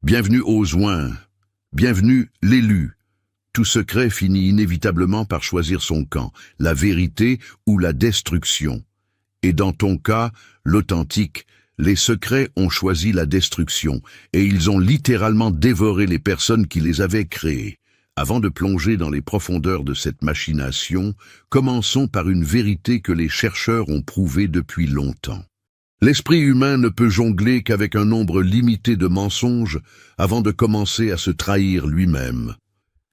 Bienvenue aux oins, bienvenue l'élu. Tout secret finit inévitablement par choisir son camp, la vérité ou la destruction. Et dans ton cas, l'authentique, les secrets ont choisi la destruction, et ils ont littéralement dévoré les personnes qui les avaient créées. Avant de plonger dans les profondeurs de cette machination, commençons par une vérité que les chercheurs ont prouvée depuis longtemps. L'esprit humain ne peut jongler qu'avec un nombre limité de mensonges avant de commencer à se trahir lui-même.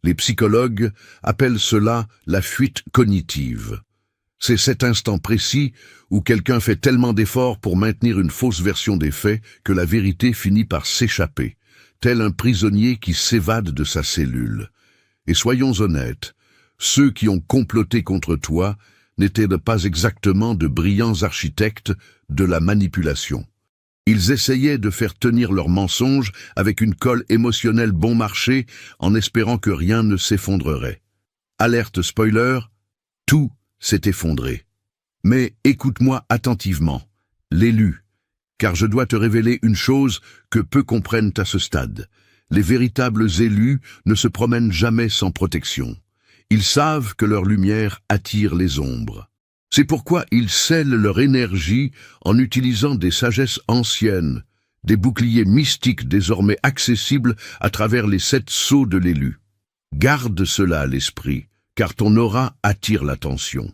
Les psychologues appellent cela la fuite cognitive. C'est cet instant précis où quelqu'un fait tellement d'efforts pour maintenir une fausse version des faits que la vérité finit par s'échapper, tel un prisonnier qui s'évade de sa cellule. Et soyons honnêtes, ceux qui ont comploté contre toi n'étaient pas exactement de brillants architectes de la manipulation. Ils essayaient de faire tenir leurs mensonges avec une colle émotionnelle bon marché en espérant que rien ne s'effondrerait. Alerte spoiler, tout s'est effondré. Mais écoute-moi attentivement, l'élu, car je dois te révéler une chose que peu comprennent à ce stade. Les véritables élus ne se promènent jamais sans protection. Ils savent que leur lumière attire les ombres. C'est pourquoi ils scellent leur énergie en utilisant des sagesses anciennes, des boucliers mystiques désormais accessibles à travers les 7 sceaux de l'élu. Garde cela à l'esprit, car ton aura attire l'attention.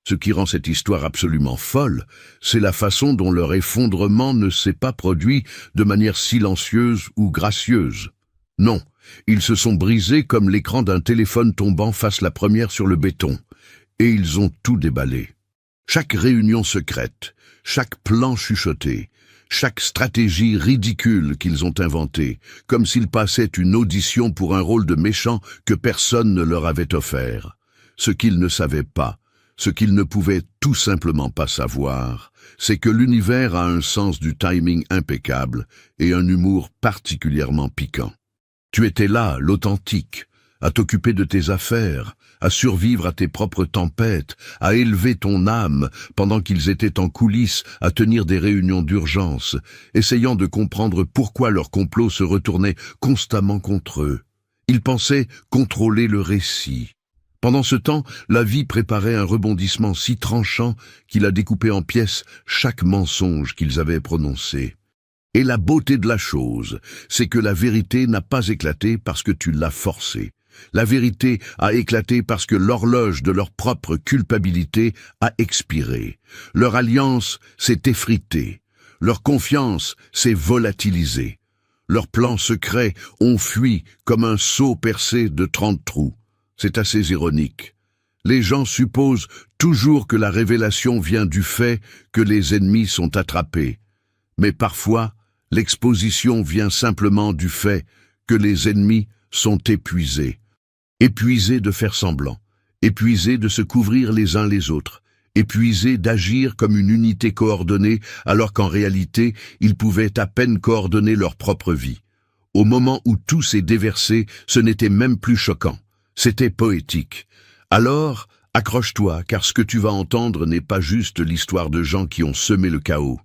Ce qui rend cette histoire absolument folle, c'est la façon dont leur effondrement ne s'est pas produit de manière silencieuse ou gracieuse. Non, ils se sont brisés comme l'écran d'un téléphone tombant face la première sur le béton, et ils ont tout déballé. Chaque réunion secrète, chaque plan chuchoté, chaque stratégie ridicule qu'ils ont inventée, comme s'ils passaient une audition pour un rôle de méchant que personne ne leur avait offert. Ce qu'ils ne savaient pas, ce qu'ils ne pouvaient tout simplement pas savoir, c'est que l'univers a un sens du timing impeccable et un humour particulièrement piquant. Tu étais là, l'authentique, à t'occuper de tes affaires, à survivre à tes propres tempêtes, à élever ton âme, pendant qu'ils étaient en coulisses à tenir des réunions d'urgence, essayant de comprendre pourquoi leur complot se retournait constamment contre eux. Ils pensaient contrôler le récit. Pendant ce temps, la vie préparait un rebondissement si tranchant qu'il a découpé en pièces chaque mensonge qu'ils avaient prononcé. Et la beauté de la chose, c'est que la vérité n'a pas éclaté parce que tu l'as forcée. La vérité a éclaté parce que l'horloge de leur propre culpabilité a expiré. Leur alliance s'est effritée. Leur confiance s'est volatilisée. Leurs plans secrets ont fui comme un seau percé de 30 trous. C'est assez ironique. Les gens supposent toujours que la révélation vient du fait que les ennemis sont attrapés. Mais parfois, l'exposition vient simplement du fait que les ennemis sont épuisés. Épuisés de faire semblant, épuisés de se couvrir les uns les autres, épuisés d'agir comme une unité coordonnée alors qu'en réalité, ils pouvaient à peine coordonner leur propre vie. Au moment où tout s'est déversé, ce n'était même plus choquant, c'était poétique. Alors, accroche-toi, car ce que tu vas entendre n'est pas juste l'histoire de gens qui ont semé le chaos.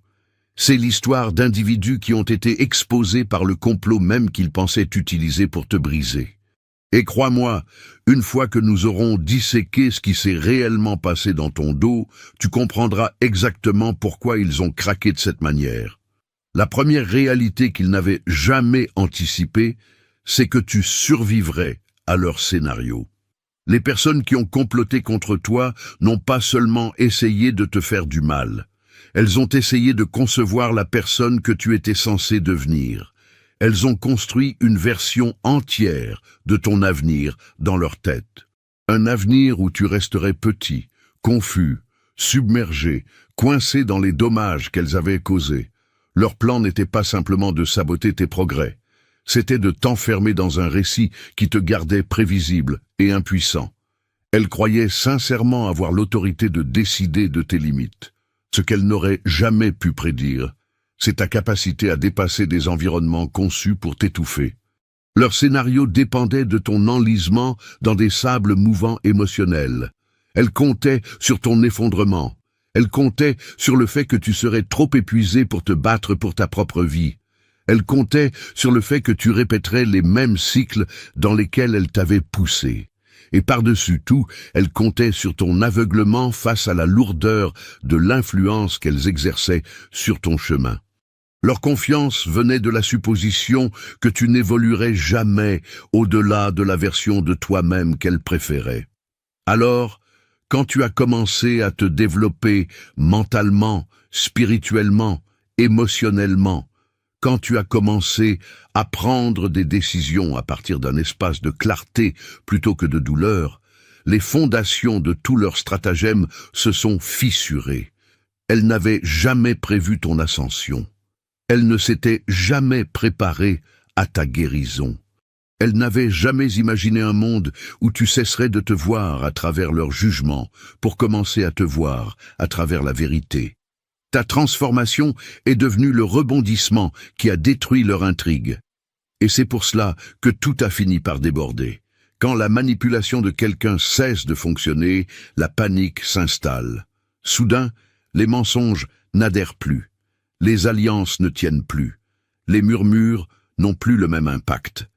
C'est l'histoire d'individus qui ont été exposés par le complot même qu'ils pensaient utiliser pour te briser. Et crois-moi, une fois que nous aurons disséqué ce qui s'est réellement passé dans ton dos, tu comprendras exactement pourquoi ils ont craqué de cette manière. La première réalité qu'ils n'avaient jamais anticipée, c'est que tu survivrais à leur scénario. Les personnes qui ont comploté contre toi n'ont pas seulement essayé de te faire du mal. Elles ont essayé de concevoir la personne que tu étais censé devenir. Elles ont construit une version entière de ton avenir dans leur tête. Un avenir où tu resterais petit, confus, submergé, coincé dans les dommages qu'elles avaient causés. Leur plan n'était pas simplement de saboter tes progrès. C'était de t'enfermer dans un récit qui te gardait prévisible et impuissant. Elles croyaient sincèrement avoir l'autorité de décider de tes limites. Ce qu'elles n'auraient jamais pu prédire, c'est ta capacité à dépasser des environnements conçus pour t'étouffer. Leur scénario dépendait de ton enlisement dans des sables mouvants émotionnels. Elles comptaient sur ton effondrement. Elles comptaient sur le fait que tu serais trop épuisé pour te battre pour ta propre vie. Elle comptait sur le fait que tu répéterais les mêmes cycles dans lesquels elle t'avait poussé. Et par-dessus tout, elle comptait sur ton aveuglement face à la lourdeur de l'influence qu'elles exerçaient sur ton chemin. Leur confiance venait de la supposition que tu n'évoluerais jamais au-delà de la version de toi-même qu'elles préféraient. Alors, quand tu as commencé à te développer mentalement, spirituellement, émotionnellement, quand tu as commencé à prendre des décisions à partir d'un espace de clarté plutôt que de douleur, les fondations de tous leurs stratagèmes se sont fissurées. Elles n'avaient jamais prévu ton ascension. Elles ne s'étaient jamais préparées à ta guérison. Elles n'avaient jamais imaginé un monde où tu cesserais de te voir à travers leur jugement pour commencer à te voir à travers la vérité. Ta transformation est devenue le rebondissement qui a détruit leur intrigue. Et c'est pour cela que tout a fini par déborder. Quand la manipulation de quelqu'un cesse de fonctionner, la panique s'installe. Soudain, les mensonges n'adhèrent plus. Les alliances ne tiennent plus. Les murmures n'ont plus le même impact.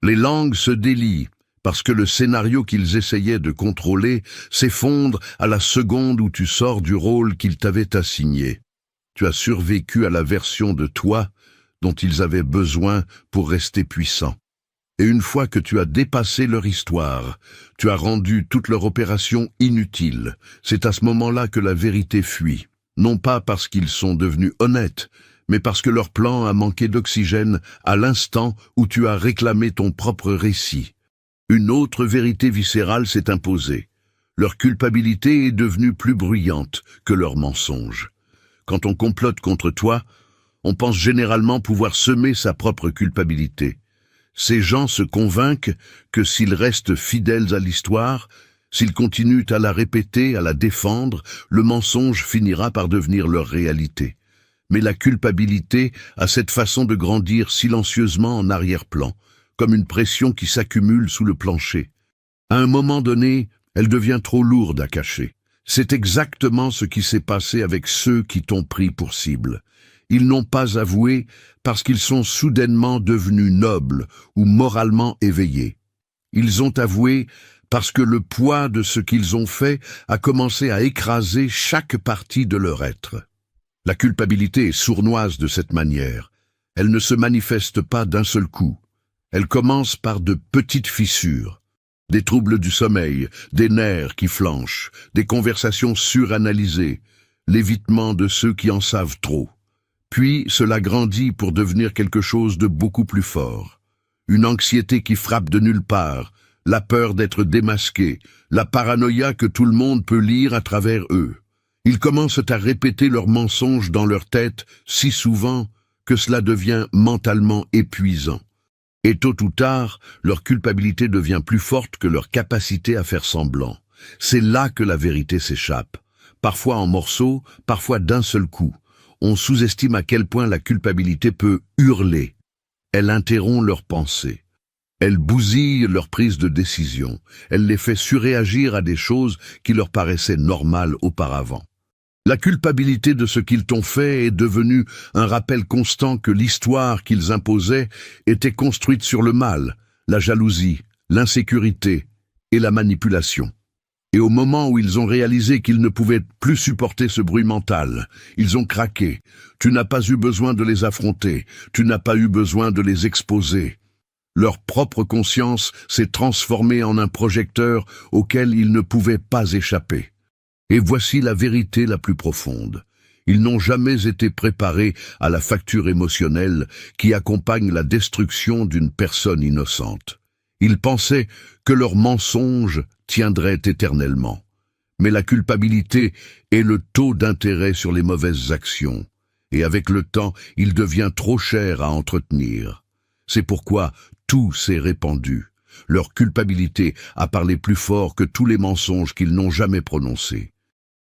Les langues se délient parce que le scénario qu'ils essayaient de contrôler s'effondre à la seconde où tu sors du rôle qu'ils t'avaient assigné. Tu as survécu à la version de toi dont ils avaient besoin pour rester puissants. Et une fois que tu as dépassé leur histoire, tu as rendu toute leur opération inutile. C'est à ce moment-là que la vérité fuit. Non pas parce qu'ils sont devenus honnêtes, mais parce que leur plan a manqué d'oxygène à l'instant où tu as réclamé ton propre récit. Une autre vérité viscérale s'est imposée. Leur culpabilité est devenue plus bruyante que leurs mensonges. Quand on complote contre toi, on pense généralement pouvoir semer sa propre culpabilité. Ces gens se convainquent que s'ils restent fidèles à l'histoire, s'ils continuent à la répéter, à la défendre, le mensonge finira par devenir leur réalité. Mais la culpabilité a cette façon de grandir silencieusement en arrière-plan, comme une pression qui s'accumule sous le plancher. À un moment donné, elle devient trop lourde à cacher. C'est exactement ce qui s'est passé avec ceux qui t'ont pris pour cible. Ils n'ont pas avoué parce qu'ils sont soudainement devenus nobles ou moralement éveillés. Ils ont avoué parce que le poids de ce qu'ils ont fait a commencé à écraser chaque partie de leur être. La culpabilité est sournoise de cette manière. Elle ne se manifeste pas d'un seul coup. Elle commence par de petites fissures. Des troubles du sommeil, des nerfs qui flanchent, des conversations suranalysées, l'évitement de ceux qui en savent trop. Puis cela grandit pour devenir quelque chose de beaucoup plus fort. Une anxiété qui frappe de nulle part, la peur d'être démasqué, la paranoïa que tout le monde peut lire à travers eux. Ils commencent à répéter leurs mensonges dans leur tête si souvent que cela devient mentalement épuisant. Et tôt ou tard, leur culpabilité devient plus forte que leur capacité à faire semblant. C'est là que la vérité s'échappe, parfois en morceaux, parfois d'un seul coup. On sous-estime à quel point la culpabilité peut hurler. Elle interrompt leurs pensées. Elle bousille leur prise de décision. Elle les fait surréagir à des choses qui leur paraissaient normales auparavant. La culpabilité de ce qu'ils t'ont fait est devenue un rappel constant que l'histoire qu'ils imposaient était construite sur le mal, la jalousie, l'insécurité et la manipulation. Et au moment où ils ont réalisé qu'ils ne pouvaient plus supporter ce bruit mental, ils ont craqué. Tu n'as pas eu besoin de les affronter, tu n'as pas eu besoin de les exposer. Leur propre conscience s'est transformée en un projecteur auquel ils ne pouvaient pas échapper. Et voici la vérité la plus profonde. Ils n'ont jamais été préparés à la facture émotionnelle qui accompagne la destruction d'une personne innocente. Ils pensaient que leur mensonge tiendrait éternellement. Mais la culpabilité est le taux d'intérêt sur les mauvaises actions, et avec le temps, il devient trop cher à entretenir. C'est pourquoi tout s'est répandu. Leur culpabilité a parlé plus fort que tous les mensonges qu'ils n'ont jamais prononcés.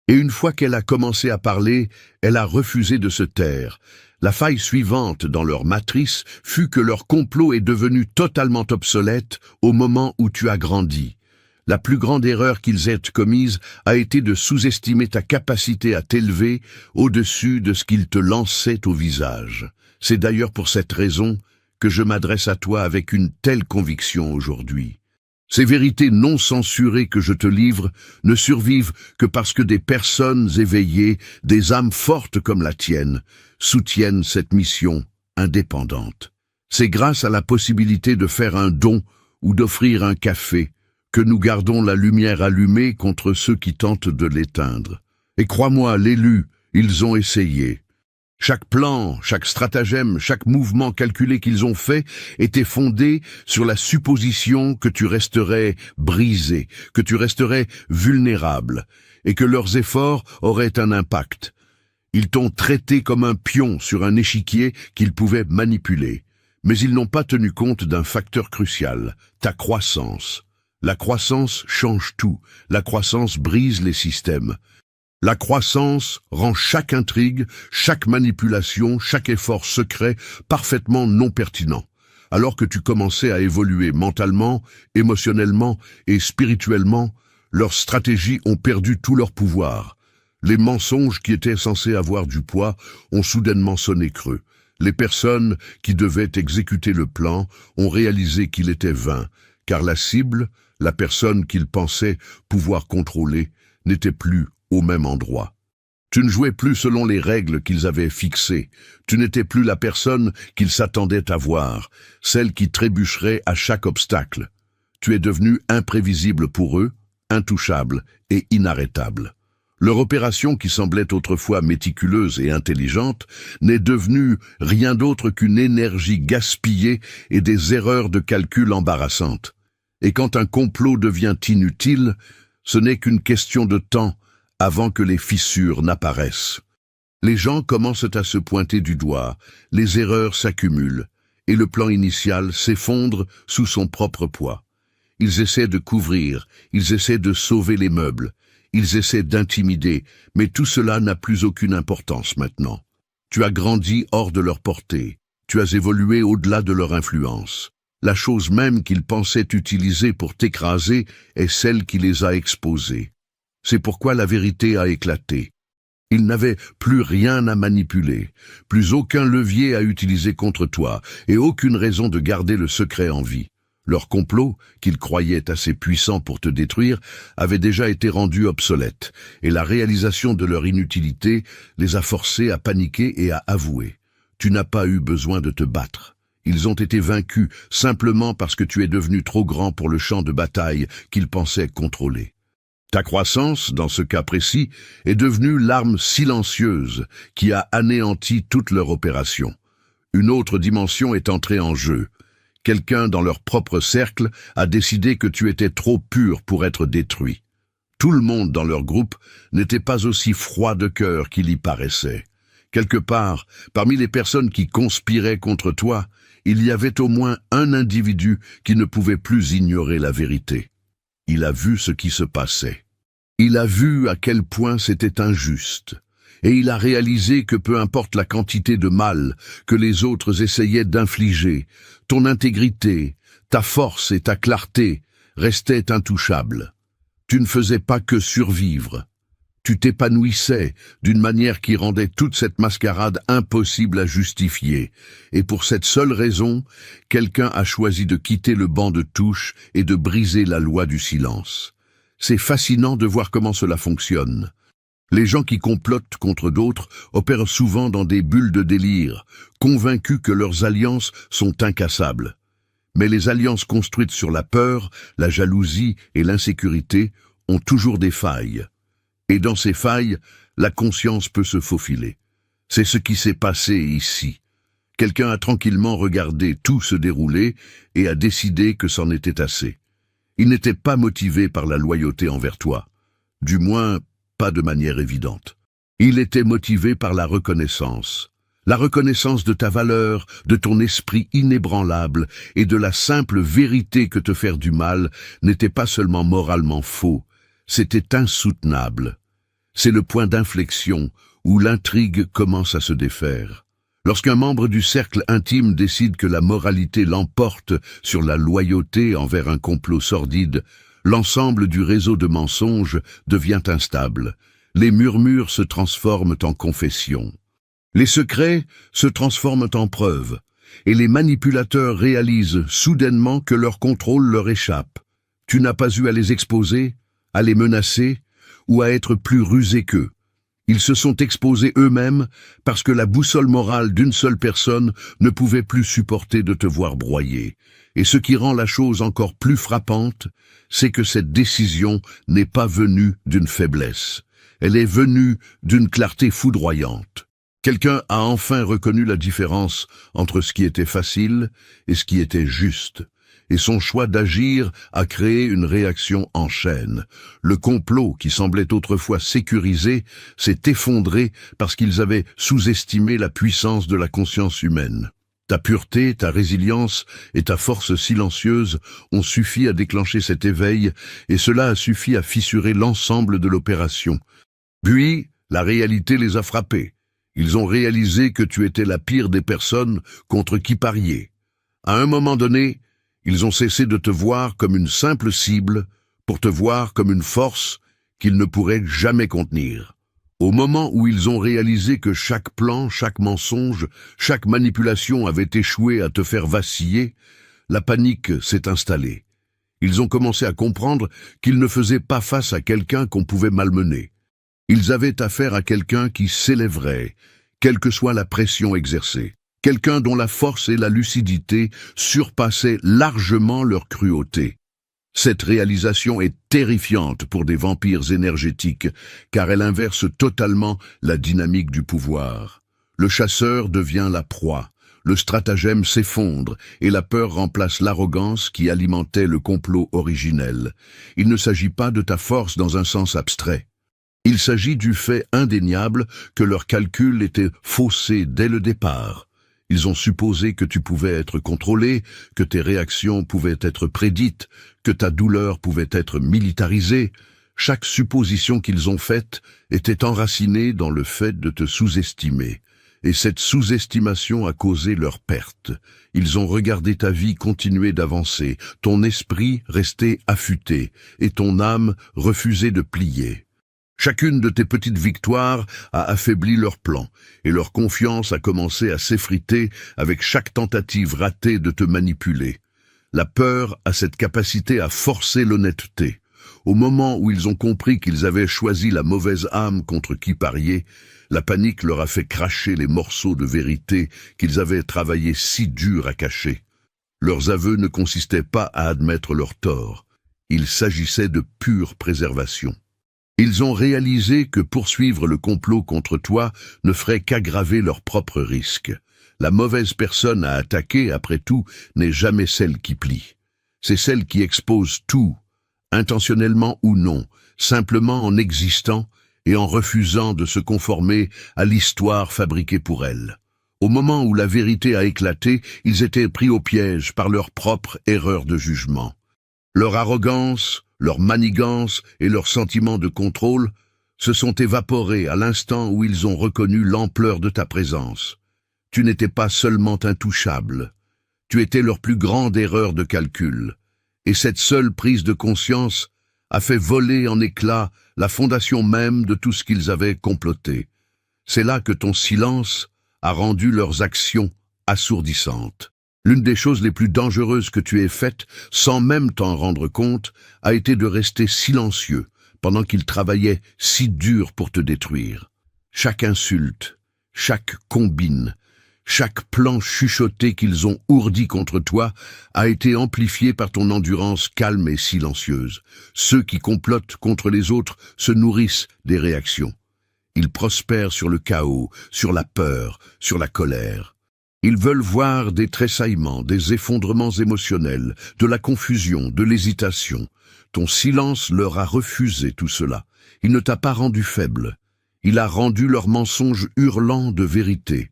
Et une fois qu'elle a commencé à parler, elle a refusé de se taire. La faille suivante dans leur matrice fut que leur complot est devenu totalement obsolète au moment où tu as grandi. La plus grande erreur qu'ils aient commise a été de sous-estimer ta capacité à t'élever au-dessus de ce qu'ils te lançaient au visage. C'est d'ailleurs pour cette raison que je m'adresse à toi avec une telle conviction aujourd'hui. Ces vérités non censurées que je te livre ne survivent que parce que des personnes éveillées, des âmes fortes comme la tienne, soutiennent cette mission indépendante. C'est grâce à la possibilité de faire un don ou d'offrir un café que nous gardons la lumière allumée contre ceux qui tentent de l'éteindre. Et crois-moi, l'élu, ils ont essayé. Chaque plan, chaque stratagème, chaque mouvement calculé qu'ils ont fait était fondé sur la supposition que tu resterais brisé, que tu resterais vulnérable, et que leurs efforts auraient un impact. Ils t'ont traité comme un pion sur un échiquier qu'ils pouvaient manipuler. Mais ils n'ont pas tenu compte d'un facteur crucial, ta croissance. La croissance change tout, la croissance brise les systèmes. La croissance rend chaque intrigue, chaque manipulation, chaque effort secret parfaitement non pertinent. Alors que tu commençais à évoluer mentalement, émotionnellement et spirituellement, leurs stratégies ont perdu tout leur pouvoir. Les mensonges qui étaient censés avoir du poids ont soudainement sonné creux. Les personnes qui devaient exécuter le plan ont réalisé qu'il était vain, car la cible, la personne qu'ils pensaient pouvoir contrôler, n'était plus au même endroit. Tu ne jouais plus selon les règles qu'ils avaient fixées. Tu n'étais plus la personne qu'ils s'attendaient à voir, celle qui trébucherait à chaque obstacle. Tu es devenu imprévisible pour eux, intouchable et inarrêtable. Leur opération, qui semblait autrefois méticuleuse et intelligente, n'est devenue rien d'autre qu'une énergie gaspillée et des erreurs de calcul embarrassantes. Et quand un complot devient inutile, ce n'est qu'une question de temps avant que les fissures n'apparaissent. Les gens commencent à se pointer du doigt, les erreurs s'accumulent, et le plan initial s'effondre sous son propre poids. Ils essaient de couvrir, ils essaient de sauver les meubles, ils essaient d'intimider, mais tout cela n'a plus aucune importance maintenant. Tu as grandi hors de leur portée, tu as évolué au-delà de leur influence. La chose même qu'ils pensaient utiliser pour t'écraser est celle qui les a exposés. C'est pourquoi la vérité a éclaté. Ils n'avaient plus rien à manipuler, plus aucun levier à utiliser contre toi, et aucune raison de garder le secret en vie. Leur complot, qu'ils croyaient assez puissant pour te détruire, avait déjà été rendu obsolète, et la réalisation de leur inutilité les a forcés à paniquer et à avouer. Tu n'as pas eu besoin de te battre. Ils ont été vaincus simplement parce que tu es devenu trop grand pour le champ de bataille qu'ils pensaient contrôler. Ta croissance, dans ce cas précis, est devenue l'arme silencieuse qui a anéanti toute leur opération. Une autre dimension est entrée en jeu. Quelqu'un dans leur propre cercle a décidé que tu étais trop pur pour être détruit. Tout le monde dans leur groupe n'était pas aussi froid de cœur qu'il y paraissait. Quelque part, parmi les personnes qui conspiraient contre toi, il y avait au moins un individu qui ne pouvait plus ignorer la vérité. Il a vu ce qui se passait. Il a vu à quel point c'était injuste. Et il a réalisé que peu importe la quantité de mal que les autres essayaient d'infliger, ton intégrité, ta force et ta clarté restaient intouchables. Tu ne faisais pas que survivre. Tu t'épanouissais d'une manière qui rendait toute cette mascarade impossible à justifier. Et pour cette seule raison, quelqu'un a choisi de quitter le banc de touche et de briser la loi du silence. C'est fascinant de voir comment cela fonctionne. Les gens qui complotent contre d'autres opèrent souvent dans des bulles de délire, convaincus que leurs alliances sont incassables. Mais les alliances construites sur la peur, la jalousie et l'insécurité ont toujours des failles. Et dans ces failles, la conscience peut se faufiler. C'est ce qui s'est passé ici. Quelqu'un a tranquillement regardé tout se dérouler et a décidé que c'en était assez. Il n'était pas motivé par la loyauté envers toi, du moins pas de manière évidente. Il était motivé par la reconnaissance de ta valeur, de ton esprit inébranlable et de la simple vérité que te faire du mal n'était pas seulement moralement faux, c'était insoutenable. C'est le point d'inflexion où l'intrigue commence à se défaire. Lorsqu'un membre du cercle intime décide que la moralité l'emporte sur la loyauté envers un complot sordide, L'ensemble du réseau de mensonges devient instable. Les murmures se transforment en confessions. Les secrets se transforment en preuves, et les manipulateurs réalisent soudainement que leur contrôle leur échappe. Tu n'as pas eu à les exposer, à les menacer, ou à être plus rusé qu'eux. Ils se sont exposés eux-mêmes parce que la boussole morale d'une seule personne ne pouvait plus supporter de te voir broyer. Et ce qui rend la chose encore plus frappante, c'est que cette décision n'est pas venue d'une faiblesse. Elle est venue d'une clarté foudroyante. Quelqu'un a enfin reconnu la différence entre ce qui était facile et ce qui était juste. Et son choix d'agir a créé une réaction en chaîne. Le complot, qui semblait autrefois sécurisé, s'est effondré parce qu'ils avaient sous-estimé la puissance de la conscience humaine. Ta pureté, ta résilience et ta force silencieuse ont suffi à déclencher cet éveil, et cela a suffi à fissurer l'ensemble de l'opération. Puis, la réalité les a frappés. Ils ont réalisé que tu étais la pire des personnes contre qui parier. À un moment donné, ils ont cessé de te voir comme une simple cible pour te voir comme une force qu'ils ne pourraient jamais contenir. Au moment où ils ont réalisé que chaque plan, chaque mensonge, chaque manipulation avait échoué à te faire vaciller, la panique s'est installée. Ils ont commencé à comprendre qu'ils ne faisaient pas face à quelqu'un qu'on pouvait malmener. Ils avaient affaire à quelqu'un qui s'élèverait, quelle que soit la pression exercée. Quelqu'un dont la force et la lucidité surpassaient largement leur cruauté. Cette réalisation est terrifiante pour des vampires énergétiques, car elle inverse totalement la dynamique du pouvoir. Le chasseur devient la proie, le stratagème s'effondre et la peur remplace l'arrogance qui alimentait le complot originel. Il ne s'agit pas de ta force dans un sens abstrait. Il s'agit du fait indéniable que leur calcul était faussé dès le départ. Ils ont supposé que tu pouvais être contrôlé, que tes réactions pouvaient être prédites, que ta douleur pouvait être militarisée. Chaque supposition qu'ils ont faite était enracinée dans le fait de te sous-estimer. Et cette sous-estimation a causé leur perte. Ils ont regardé ta vie continuer d'avancer, ton esprit resté affûté, et ton âme refusé de plier. Chacune de tes petites victoires a affaibli leur plan, et leur confiance a commencé à s'effriter avec chaque tentative ratée de te manipuler. La peur a cette capacité à forcer l'honnêteté. Au moment où ils ont compris qu'ils avaient choisi la mauvaise âme contre qui parier, la panique leur a fait cracher les morceaux de vérité qu'ils avaient travaillé si dur à cacher. Leurs aveux ne consistaient pas à admettre leur tort. Il s'agissait de pure préservation. Ils ont réalisé que poursuivre le complot contre toi ne ferait qu'aggraver leurs propres risques. La mauvaise personne à attaquer, après tout, n'est jamais celle qui plie. C'est celle qui expose tout, intentionnellement ou non, simplement en existant et en refusant de se conformer à l'histoire fabriquée pour elle. Au moment où la vérité a éclaté, ils étaient pris au piège par leur propre erreur de jugement. Leur arrogance, leur manigance et leur sentiment de contrôle se sont évaporés à l'instant où ils ont reconnu l'ampleur de ta présence. Tu n'étais pas seulement intouchable, tu étais leur plus grande erreur de calcul, et cette seule prise de conscience a fait voler en éclats la fondation même de tout ce qu'ils avaient comploté. C'est là que ton silence a rendu leurs actions assourdissantes. L'une des choses les plus dangereuses que tu aies faites, sans même t'en rendre compte, a été de rester silencieux pendant qu'ils travaillaient si dur pour te détruire. Chaque insulte, chaque combine, chaque plan chuchoté qu'ils ont ourdi contre toi a été amplifié par ton endurance calme et silencieuse. Ceux qui complotent contre les autres se nourrissent des réactions. Ils prospèrent sur le chaos, sur la peur, sur la colère. Ils veulent voir des tressaillements, des effondrements émotionnels, de la confusion, de l'hésitation. Ton silence leur a refusé tout cela. Il ne t'a pas rendu faible. Il a rendu leurs mensonges hurlants de vérité.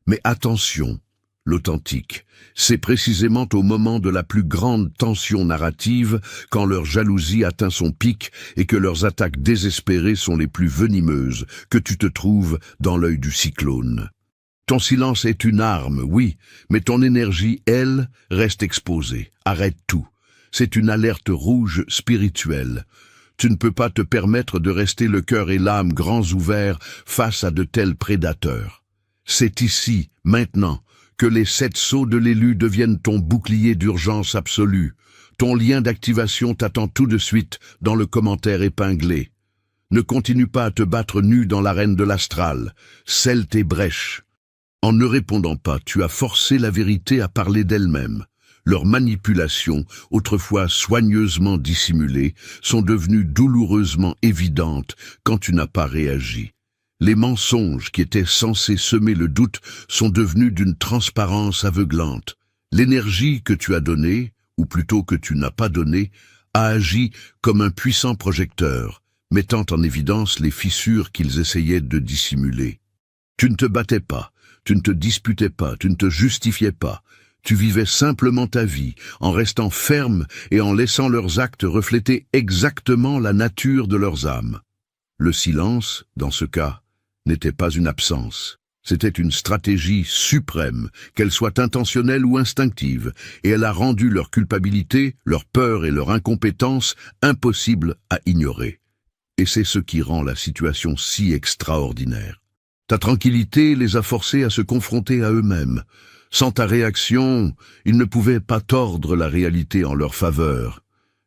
Mais attention, l'authentique, c'est précisément au moment de la plus grande tension narrative, quand leur jalousie atteint son pic et que leurs attaques désespérées sont les plus venimeuses, que tu te trouves dans l'œil du cyclone. Ton silence est une arme, oui, mais ton énergie, elle, reste exposée. Arrête tout. C'est une alerte rouge spirituelle. Tu ne peux pas te permettre de rester le cœur et l'âme grands ouverts face à de tels prédateurs. C'est ici, maintenant, que les 7 sceaux de l'élu deviennent ton bouclier d'urgence absolue. Ton lien d'activation t'attend tout de suite dans le commentaire épinglé. Ne continue pas à te battre nu dans l'arène de l'astral. Scelle tes brèches. En ne répondant pas, tu as forcé la vérité à parler d'elle-même. Leurs manipulations, autrefois soigneusement dissimulées, sont devenues douloureusement évidentes quand tu n'as pas réagi. Les mensonges qui étaient censés semer le doute sont devenus d'une transparence aveuglante. L'énergie que tu as donnée, ou plutôt que tu n'as pas donnée, a agi comme un puissant projecteur, mettant en évidence les fissures qu'ils essayaient de dissimuler. Tu ne te battais pas, tu ne te disputais pas, tu ne te justifiais pas. Tu vivais simplement ta vie, en restant ferme et en laissant leurs actes refléter exactement la nature de leurs âmes. Le silence, dans ce cas, n'était pas une absence. C'était une stratégie suprême, qu'elle soit intentionnelle ou instinctive, et elle a rendu leur culpabilité, leur peur et leur incompétence impossibles à ignorer. Et c'est ce qui rend la situation si extraordinaire. Ta tranquillité les a forcés à se confronter à eux-mêmes. Sans ta réaction, ils ne pouvaient pas tordre la réalité en leur faveur.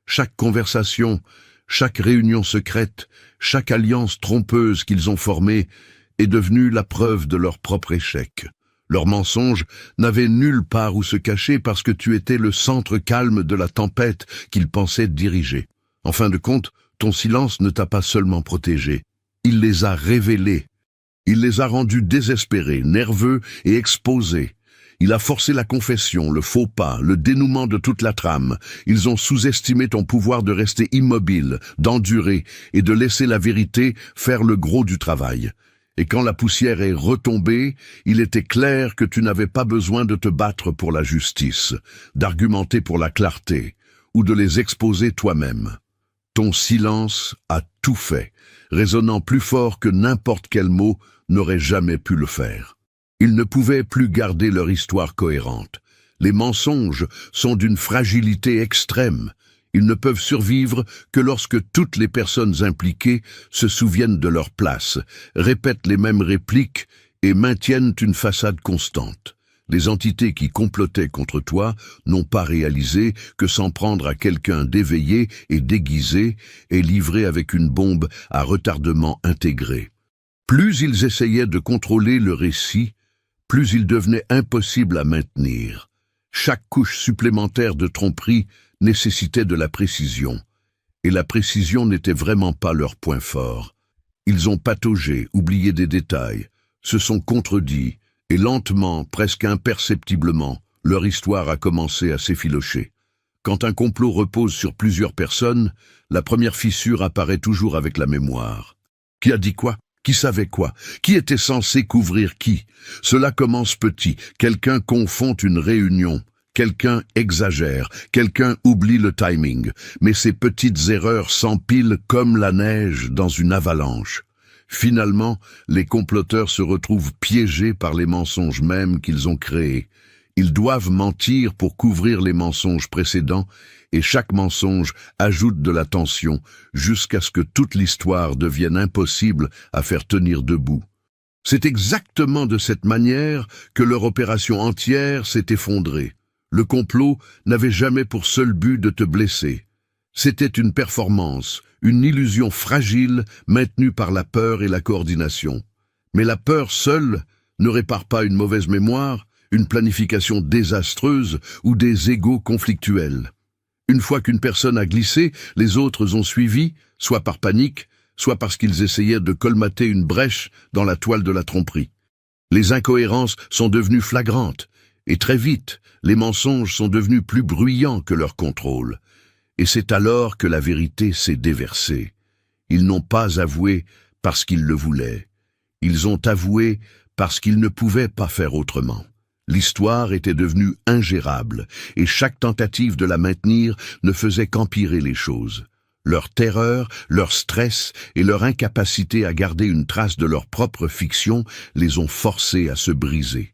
Chaque conversation, chaque réunion secrète, chaque alliance trompeuse qu'ils ont formée est devenue la preuve de leur propre échec. Leurs mensonges n'avaient nulle part où se cacher parce que tu étais le centre calme de la tempête qu'ils pensaient diriger. En fin de compte, ton silence ne t'a pas seulement protégé, il les a révélés. Il les a rendus désespérés, nerveux et exposés. Il a forcé la confession, le faux pas, le dénouement de toute la trame. Ils ont sous-estimé ton pouvoir de rester immobile, d'endurer et de laisser la vérité faire le gros du travail. Et quand la poussière est retombée, il était clair que tu n'avais pas besoin de te battre pour la justice, d'argumenter pour la clarté, ou de les exposer toi-même. Ton silence a tout fait, résonnant plus fort que n'importe quel mot n'aurait jamais pu le faire. Ils ne pouvaient plus garder leur histoire cohérente. Les mensonges sont d'une fragilité extrême. Ils ne peuvent survivre que lorsque toutes les personnes impliquées se souviennent de leur place, répètent les mêmes répliques et maintiennent une façade constante. Les entités qui complotaient contre toi n'ont pas réalisé que s'en prendre à quelqu'un d'éveillé et déguisé est livré avec une bombe à retardement intégré. Plus ils essayaient de contrôler le récit, plus il devenait impossible à maintenir. Chaque couche supplémentaire de tromperie nécessitait de la précision, et la précision n'était vraiment pas leur point fort. Ils ont pataugé, oublié des détails, se sont contredits, et lentement, presque imperceptiblement, leur histoire a commencé à s'effilocher. Quand un complot repose sur plusieurs personnes, la première fissure apparaît toujours avec la mémoire. Qui a dit quoi ? Qui savait quoi? Qui était censé couvrir qui? Cela commence petit. Quelqu'un confond une réunion. Quelqu'un exagère. Quelqu'un oublie le timing. Mais ces petites erreurs s'empilent comme la neige dans une avalanche. Finalement, les comploteurs se retrouvent piégés par les mensonges mêmes qu'ils ont créés. Ils doivent mentir pour couvrir les mensonges précédents, et chaque mensonge ajoute de la tension jusqu'à ce que toute l'histoire devienne impossible à faire tenir debout. C'est exactement de cette manière que leur opération entière s'est effondrée. Le complot n'avait jamais pour seul but de te blesser. C'était une performance, une illusion fragile maintenue par la peur et la coordination. Mais la peur seule ne répare pas une mauvaise mémoire, une planification désastreuse ou des égos conflictuels. Une fois qu'une personne a glissé, les autres ont suivi, soit par panique, soit parce qu'ils essayaient de colmater une brèche dans la toile de la tromperie. Les incohérences sont devenues flagrantes, et très vite, les mensonges sont devenus plus bruyants que leur contrôle. Et c'est alors que la vérité s'est déversée. Ils n'ont pas avoué parce qu'ils le voulaient. Ils ont avoué parce qu'ils ne pouvaient pas faire autrement. L'histoire était devenue ingérable, et chaque tentative de la maintenir ne faisait qu'empirer les choses. Leur terreur, leur stress et leur incapacité à garder une trace de leur propre fiction les ont forcés à se briser.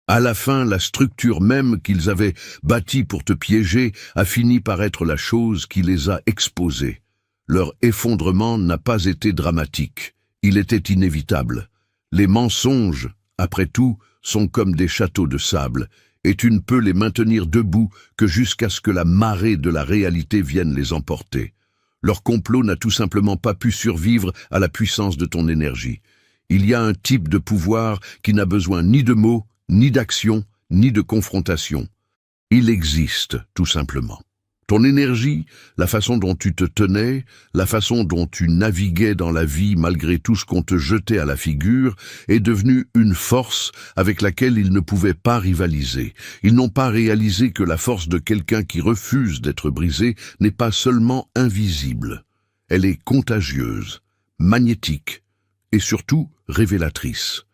À la fin, la structure même qu'ils avaient bâtie pour te piéger a fini par être la chose qui les a exposés. Leur effondrement n'a pas été dramatique, il était inévitable. Les mensonges, après tout, sont comme des châteaux de sable, et tu ne peux les maintenir debout que jusqu'à ce que la marée de la réalité vienne les emporter. Leur complot n'a tout simplement pas pu survivre à la puissance de ton énergie. Il y a un type de pouvoir qui n'a besoin ni de mots, ni d'action, ni de confrontation. Il existe, tout simplement. Ton énergie, la façon dont tu te tenais, la façon dont tu naviguais dans la vie malgré tout ce qu'on te jetait à la figure, est devenue une force avec laquelle ils ne pouvaient pas rivaliser. Ils n'ont pas réalisé que la force de quelqu'un qui refuse d'être brisé n'est pas seulement invisible. Elle est contagieuse, magnétique et surtout révélatrice.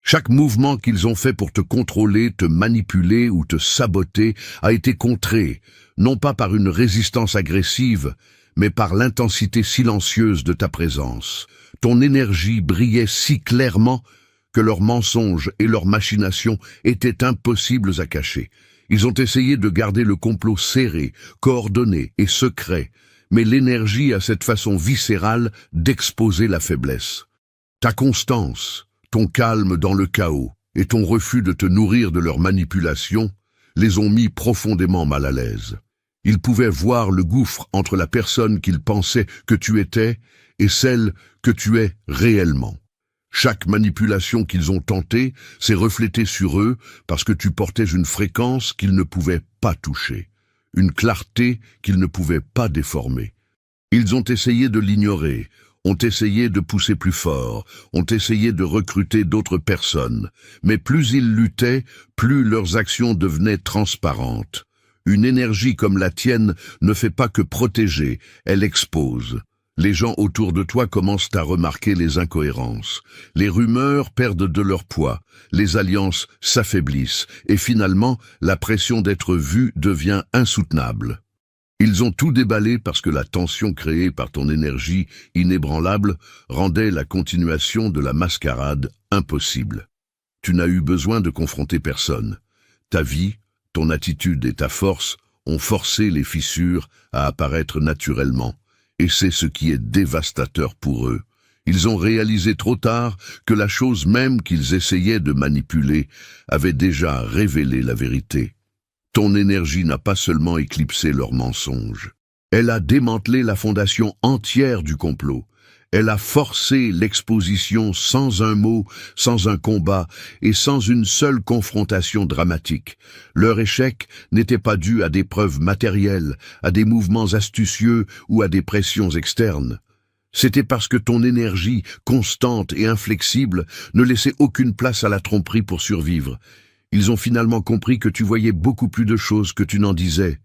Chaque mouvement qu'ils ont fait pour te contrôler, te manipuler ou te saboter a été contré, non pas par une résistance agressive, mais par l'intensité silencieuse de ta présence. Ton énergie brillait si clairement que leurs mensonges et leurs machinations étaient impossibles à cacher. Ils ont essayé de garder le complot serré, coordonné et secret, mais l'énergie a cette façon viscérale d'exposer la faiblesse. Ta constance, ton calme dans le chaos et ton refus de te nourrir de leurs manipulations les ont mis profondément mal à l'aise. Ils pouvaient voir le gouffre entre la personne qu'ils pensaient que tu étais et celle que tu es réellement. Chaque manipulation qu'ils ont tentée s'est reflétée sur eux parce que tu portais une fréquence qu'ils ne pouvaient pas toucher, une clarté qu'ils ne pouvaient pas déformer. Ils ont essayé de l'ignorer, ont essayé de pousser plus fort, ont essayé de recruter d'autres personnes, mais plus ils luttaient, plus leurs actions devenaient transparentes. Une énergie comme la tienne ne fait pas que protéger, elle expose. Les gens autour de toi commencent à remarquer les incohérences. Les rumeurs perdent de leur poids, les alliances s'affaiblissent, et finalement, la pression d'être vu devient insoutenable. Ils ont tout déballé parce que la tension créée par ton énergie inébranlable rendait la continuation de la mascarade impossible. Tu n'as eu besoin de confronter personne. Ta vie, ton attitude et ta force ont forcé les fissures à apparaître naturellement, et c'est ce qui est dévastateur pour eux. Ils ont réalisé trop tard que la chose même qu'ils essayaient de manipuler avait déjà révélé la vérité. Ton énergie n'a pas seulement éclipsé leurs mensonges. Elle a démantelé la fondation entière du complot. Elle a forcé l'exposition sans un mot, sans un combat et sans une seule confrontation dramatique. Leur échec n'était pas dû à des preuves matérielles, à des mouvements astucieux ou à des pressions externes. C'était parce que ton énergie, constante et inflexible, ne laissait aucune place à la tromperie pour survivre. Ils ont finalement compris que tu voyais beaucoup plus de choses que tu n'en disais.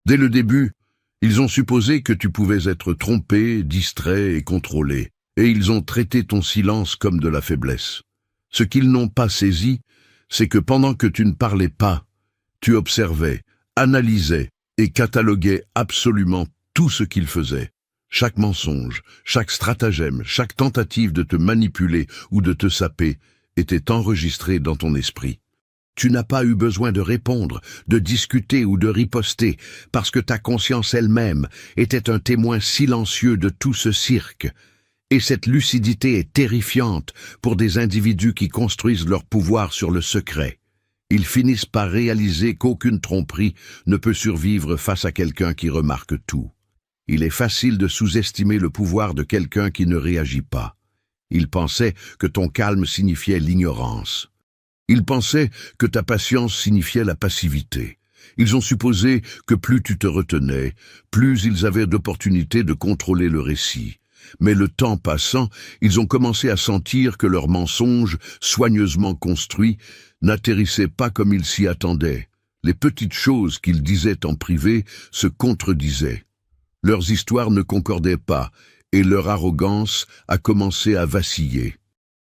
Dès le début, ils ont supposé que tu pouvais être trompé, distrait et contrôlé, et ils ont traité ton silence comme de la faiblesse. Ce qu'ils n'ont pas saisi, c'est que pendant que tu ne parlais pas, tu observais, analysais et cataloguais absolument tout ce qu'ils faisaient. Chaque mensonge, chaque stratagème, chaque tentative de te manipuler ou de te saper était enregistré dans ton esprit. Tu n'as pas eu besoin de répondre, de discuter ou de riposter, parce que ta conscience elle-même était un témoin silencieux de tout ce cirque. Et cette lucidité est terrifiante pour des individus qui construisent leur pouvoir sur le secret. Ils finissent par réaliser qu'aucune tromperie ne peut survivre face à quelqu'un qui remarque tout. Il est facile de sous-estimer le pouvoir de quelqu'un qui ne réagit pas. Ils pensaient que ton calme signifiait l'ignorance. Ils pensaient que ta patience signifiait la passivité. Ils ont supposé que plus tu te retenais, plus ils avaient d'opportunités de contrôler le récit. Mais le temps passant, ils ont commencé à sentir que leurs mensonges, soigneusement construits, n'atterrissaient pas comme ils s'y attendaient. Les petites choses qu'ils disaient en privé se contredisaient. Leurs histoires ne concordaient pas, et leur arrogance a commencé à vaciller.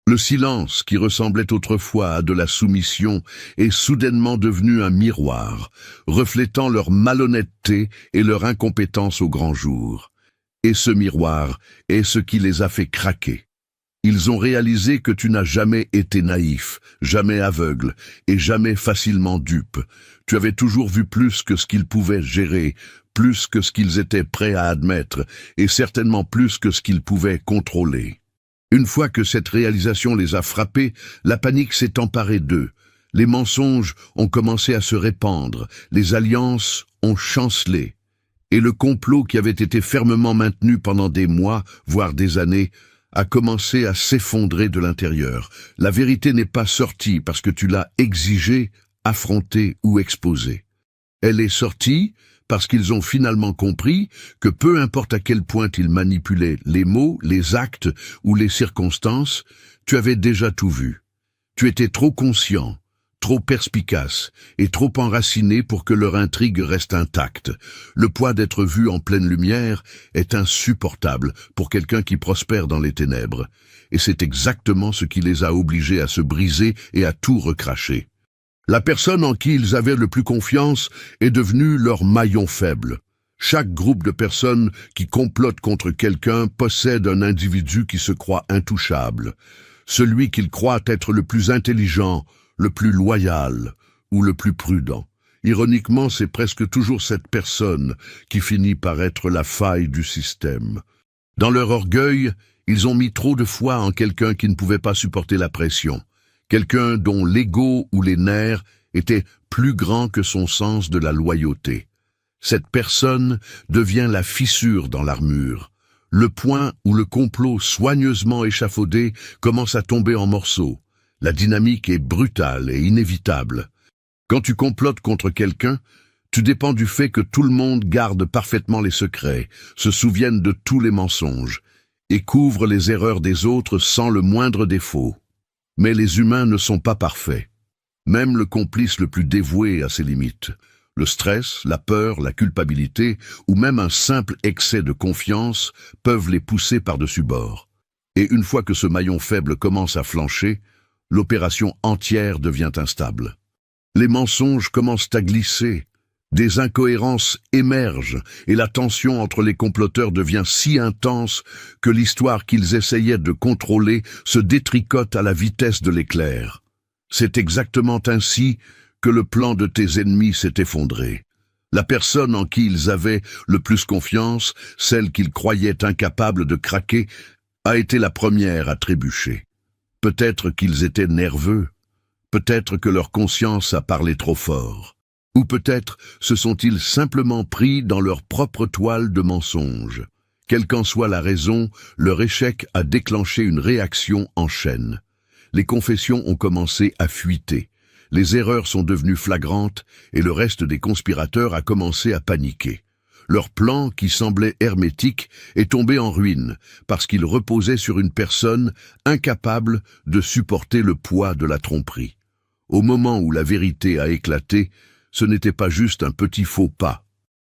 Le silence, qui ressemblait autrefois à de la soumission, est soudainement devenu un miroir, reflétant leur malhonnêteté et leur incompétence au grand jour. Et ce miroir est ce qui les a fait craquer. Ils ont réalisé que tu n'as jamais été naïf, jamais aveugle et jamais facilement dupe. Tu avais toujours vu plus que ce qu'ils pouvaient gérer, plus que ce qu'ils étaient prêts à admettre, et certainement plus que ce qu'ils pouvaient contrôler. Une fois que cette réalisation les a frappés, la panique s'est emparée d'eux. Les mensonges ont commencé à se répandre, les alliances ont chancelé. Et le complot qui avait été fermement maintenu pendant des mois, voire des années, a commencé à s'effondrer de l'intérieur. La vérité n'est pas sortie parce que tu l'as exigée, affrontée ou exposée. Elle est sortie parce qu'ils ont finalement compris que peu importe à quel point ils manipulaient les mots, les actes ou les circonstances, tu avais déjà tout vu. Tu étais trop conscient, trop perspicace et trop enraciné pour que leur intrigue reste intacte. Le poids d'être vu en pleine lumière est insupportable pour quelqu'un qui prospère dans les ténèbres, et c'est exactement ce qui les a obligés à se briser et à tout recracher. La personne en qui ils avaient le plus confiance est devenue leur maillon faible. Chaque groupe de personnes qui complotent contre quelqu'un possède un individu qui se croit intouchable, celui qu'ils croient être le plus intelligent, le plus loyal ou le plus prudent. Ironiquement, c'est presque toujours cette personne qui finit par être la faille du système. Dans leur orgueil, ils ont mis trop de foi en quelqu'un qui ne pouvait pas supporter la pression, quelqu'un dont l'ego ou les nerfs étaient plus grands que son sens de la loyauté. Cette personne devient la fissure dans l'armure. Le point où le complot soigneusement échafaudé commence à tomber en morceaux. La dynamique est brutale et inévitable. Quand tu complotes contre quelqu'un, tu dépends du fait que tout le monde garde parfaitement les secrets, se souvienne de tous les mensonges et couvre les erreurs des autres sans le moindre défaut. Mais les humains ne sont pas parfaits. Même le complice le plus dévoué a ses limites. Le stress, la peur, la culpabilité ou même un simple excès de confiance peuvent les pousser par-dessus bord. Et une fois que ce maillon faible commence à flancher, l'opération entière devient instable. Les mensonges commencent à glisser, des incohérences émergent et la tension entre les comploteurs devient si intense que l'histoire qu'ils essayaient de contrôler se détricote à la vitesse de l'éclair. C'est exactement ainsi que le plan de tes ennemis s'est effondré. La personne en qui ils avaient le plus confiance, celle qu'ils croyaient incapable de craquer, a été la première à trébucher. Peut-être qu'ils étaient nerveux, peut-être que leur conscience a parlé trop fort, ou peut-être se sont-ils simplement pris dans leur propre toile de mensonges. Quelle qu'en soit la raison, leur échec a déclenché une réaction en chaîne. Les confessions ont commencé à fuiter, les erreurs sont devenues flagrantes et le reste des conspirateurs a commencé à paniquer. Leur plan, qui semblait hermétique, est tombé en ruine parce qu'il reposait sur une personne incapable de supporter le poids de la tromperie. Au moment où la vérité a éclaté, ce n'était pas juste un petit faux pas.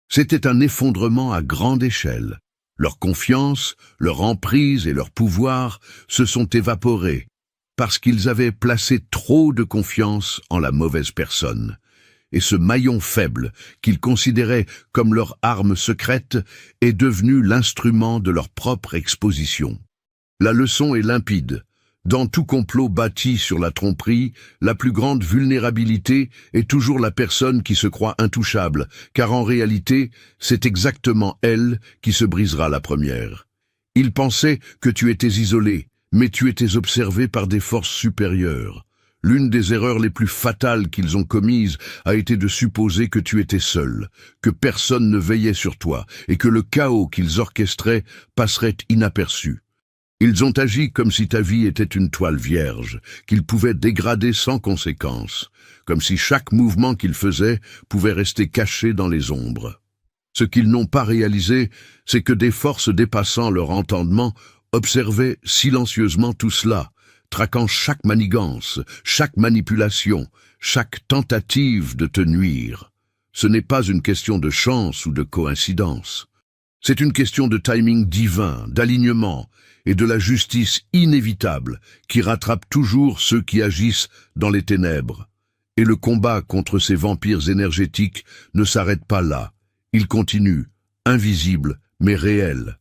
C'était un effondrement à grande échelle. Leur confiance, leur emprise et leur pouvoir se sont évaporés parce qu'ils avaient placé trop de confiance en la mauvaise personne. Et ce maillon faible, qu'ils considéraient comme leur arme secrète, est devenu l'instrument de leur propre exposition. La leçon est limpide. Dans tout complot bâti sur la tromperie, la plus grande vulnérabilité est toujours la personne qui se croit intouchable, car en réalité, c'est exactement elle qui se brisera la première. Ils pensaient que tu étais isolé, mais tu étais observé par des forces supérieures. L'une des erreurs les plus fatales qu'ils ont commises a été de supposer que tu étais seul, que personne ne veillait sur toi et que le chaos qu'ils orchestraient passerait inaperçu. Ils ont agi comme si ta vie était une toile vierge, qu'ils pouvaient dégrader sans conséquence, comme si chaque mouvement qu'ils faisaient pouvait rester caché dans les ombres. Ce qu'ils n'ont pas réalisé, c'est que des forces dépassant leur entendement observaient silencieusement tout cela, traquant chaque manigance, chaque manipulation, chaque tentative de te nuire. Ce n'est pas une question de chance ou de coïncidence. C'est une question de timing divin, d'alignement et de la justice inévitable qui rattrape toujours ceux qui agissent dans les ténèbres. Et le combat contre ces vampires énergétiques ne s'arrête pas là. Il continue, invisible mais réel.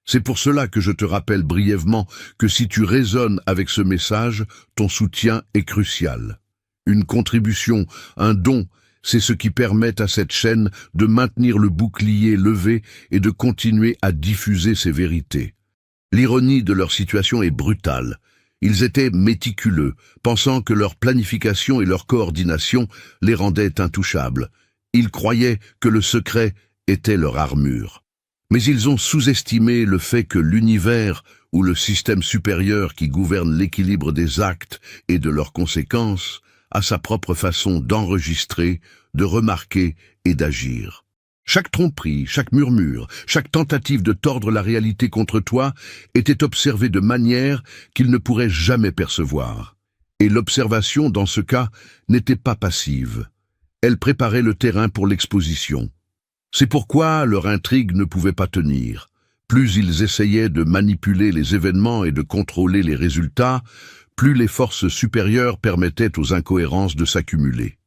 C'est pour cela que je te rappelle brièvement que si tu résonnes avec ce message, ton soutien est crucial. Une contribution, un don, c'est ce qui permet à cette chaîne de maintenir le bouclier levé et de continuer à diffuser ces vérités. L'ironie de leur situation est brutale. Ils étaient méticuleux, pensant que leur planification et leur coordination les rendaient intouchables. Ils croyaient que le secret était leur armure. Mais ils ont sous-estimé le fait que l'univers ou le système supérieur qui gouverne l'équilibre des actes et de leurs conséquences a sa propre façon d'enregistrer, de remarquer et d'agir. Chaque tromperie, chaque murmure, chaque tentative de tordre la réalité contre toi était observée de manière qu'ils ne pourraient jamais percevoir. Et l'observation, dans ce cas, n'était pas passive. Elle préparait le terrain pour l'exposition. C'est pourquoi leur intrigue ne pouvait pas tenir. Plus ils essayaient de manipuler les événements et de contrôler les résultats, plus les forces supérieures permettaient aux incohérences de s'accumuler.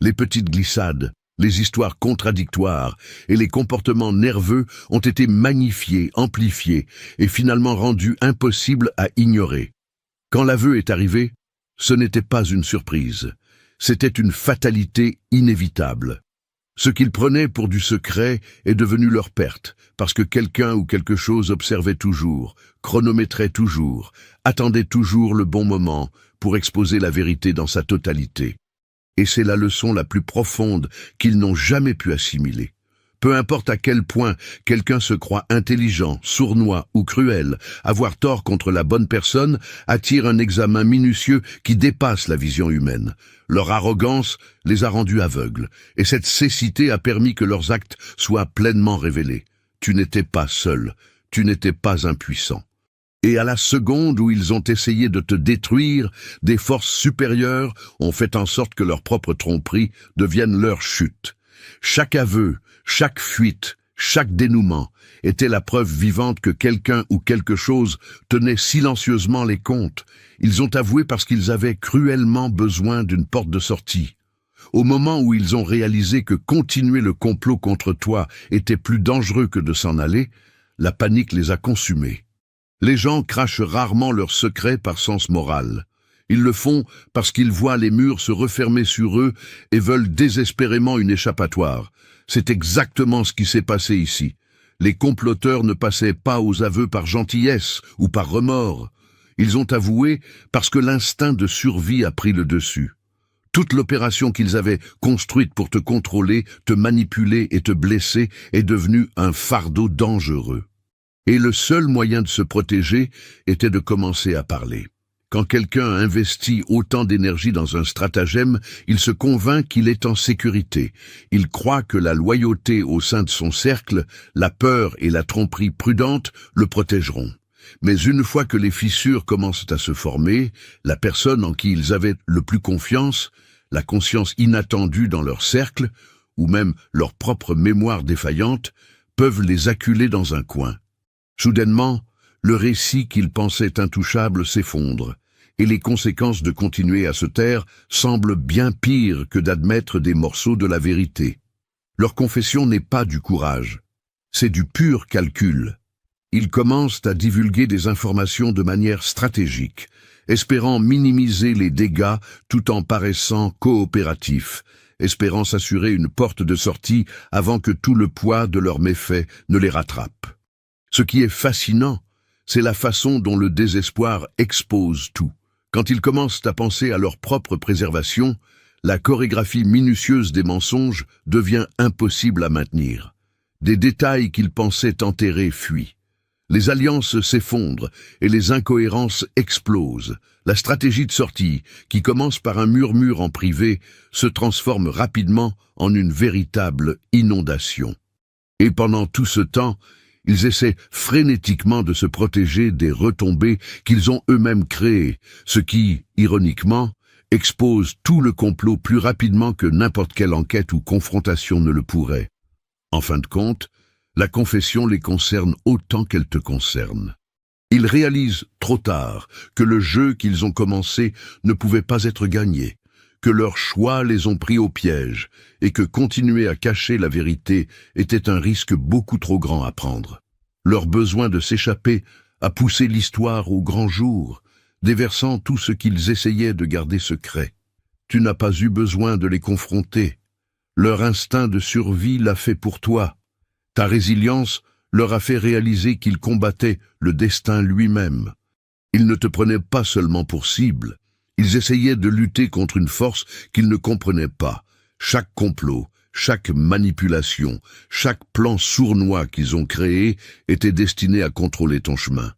Les petites glissades, les histoires contradictoires et les comportements nerveux ont été magnifiés, amplifiés et finalement rendus impossibles à ignorer. Quand l'aveu est arrivé, ce n'était pas une surprise, c'était une fatalité inévitable. Ce qu'ils prenaient pour du secret est devenu leur perte, parce que quelqu'un ou quelque chose observait toujours, chronométrait toujours, attendait toujours le bon moment pour exposer la vérité dans sa totalité. Et c'est la leçon la plus profonde qu'ils n'ont jamais pu assimiler. Peu importe à quel point quelqu'un se croit intelligent, sournois ou cruel, avoir tort contre la bonne personne attire un examen minutieux qui dépasse la vision humaine. Leur arrogance les a rendus aveugles, et cette cécité a permis que leurs actes soient pleinement révélés. Tu n'étais pas seul, tu n'étais pas impuissant. Et à la seconde où ils ont essayé de te détruire, des forces supérieures ont fait en sorte que leur propre tromperie devienne leur chute. Chaque aveu, chaque fuite, chaque dénouement était la preuve vivante que quelqu'un ou quelque chose tenait silencieusement les comptes. Ils ont avoué parce qu'ils avaient cruellement besoin d'une porte de sortie. Au moment où ils ont réalisé que continuer le complot contre toi était plus dangereux que de s'en aller, la panique les a consumés. Les gens crachent rarement leurs secrets par sens moral. Ils le font parce qu'ils voient les murs se refermer sur eux et veulent désespérément une échappatoire. C'est exactement ce qui s'est passé ici. Les comploteurs ne passaient pas aux aveux par gentillesse ou par remords. Ils ont avoué parce que l'instinct de survie a pris le dessus. Toute l'opération qu'ils avaient construite pour te contrôler, te manipuler et te blesser est devenue un fardeau dangereux. Et le seul moyen de se protéger était de commencer à parler. Quand quelqu'un investit autant d'énergie dans un stratagème, il se convainc qu'il est en sécurité. Il croit que la loyauté au sein de son cercle, la peur et la tromperie prudente le protégeront. Mais une fois que les fissures commencent à se former, la personne en qui ils avaient le plus confiance, la conscience inattendue dans leur cercle, ou même leur propre mémoire défaillante, peuvent les acculer dans un coin. Soudainement, le récit qu'ils pensaient intouchable s'effondre, et les conséquences de continuer à se taire semblent bien pires que d'admettre des morceaux de la vérité. Leur confession n'est pas du courage, c'est du pur calcul. Ils commencent à divulguer des informations de manière stratégique, espérant minimiser les dégâts tout en paraissant coopératifs, espérant s'assurer une porte de sortie avant que tout le poids de leurs méfaits ne les rattrape. Ce qui est fascinant, c'est la façon dont le désespoir expose tout. Quand ils commencent à penser à leur propre préservation, la chorégraphie minutieuse des mensonges devient impossible à maintenir. Des détails qu'ils pensaient enterrer fuient. Les alliances s'effondrent et les incohérences explosent. La stratégie de sortie, qui commence par un murmure en privé, se transforme rapidement en une véritable inondation. Et pendant tout ce temps, ils essaient frénétiquement de se protéger des retombées qu'ils ont eux-mêmes créées, ce qui, ironiquement, expose tout le complot plus rapidement que n'importe quelle enquête ou confrontation ne le pourrait. En fin de compte, la confession les concerne autant qu'elle te concerne. Ils réalisent trop tard que le jeu qu'ils ont commencé ne pouvait pas être gagné, que leurs choix les ont pris au piège et que continuer à cacher la vérité était un risque beaucoup trop grand à prendre. Leur besoin de s'échapper a poussé l'histoire au grand jour, déversant tout ce qu'ils essayaient de garder secret. Tu n'as pas eu besoin de les confronter. Leur instinct de survie l'a fait pour toi. Ta résilience leur a fait réaliser qu'ils combattaient le destin lui-même. Ils ne te prenaient pas seulement pour cible, ils essayaient de lutter contre une force qu'ils ne comprenaient pas. Chaque complot, chaque manipulation, chaque plan sournois qu'ils ont créé était destiné à contrôler ton chemin.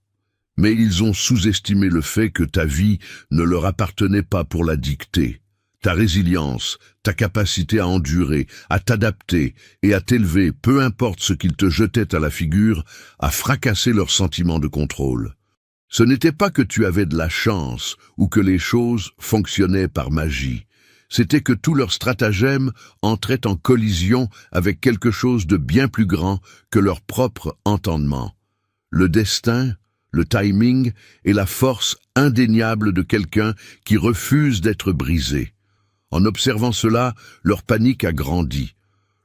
Mais ils ont sous-estimé le fait que ta vie ne leur appartenait pas pour la dicter. Ta résilience, ta capacité à endurer, à t'adapter et à t'élever, peu importe ce qu'ils te jetaient à la figure, a fracassé leur sentiment de contrôle. Ce n'était pas que tu avais de la chance ou que les choses fonctionnaient par magie. C'était que tout leur stratagème entrait en collision avec quelque chose de bien plus grand que leur propre entendement. Le destin, le timing et la force indéniable de quelqu'un qui refuse d'être brisé. En observant cela, leur panique a grandi.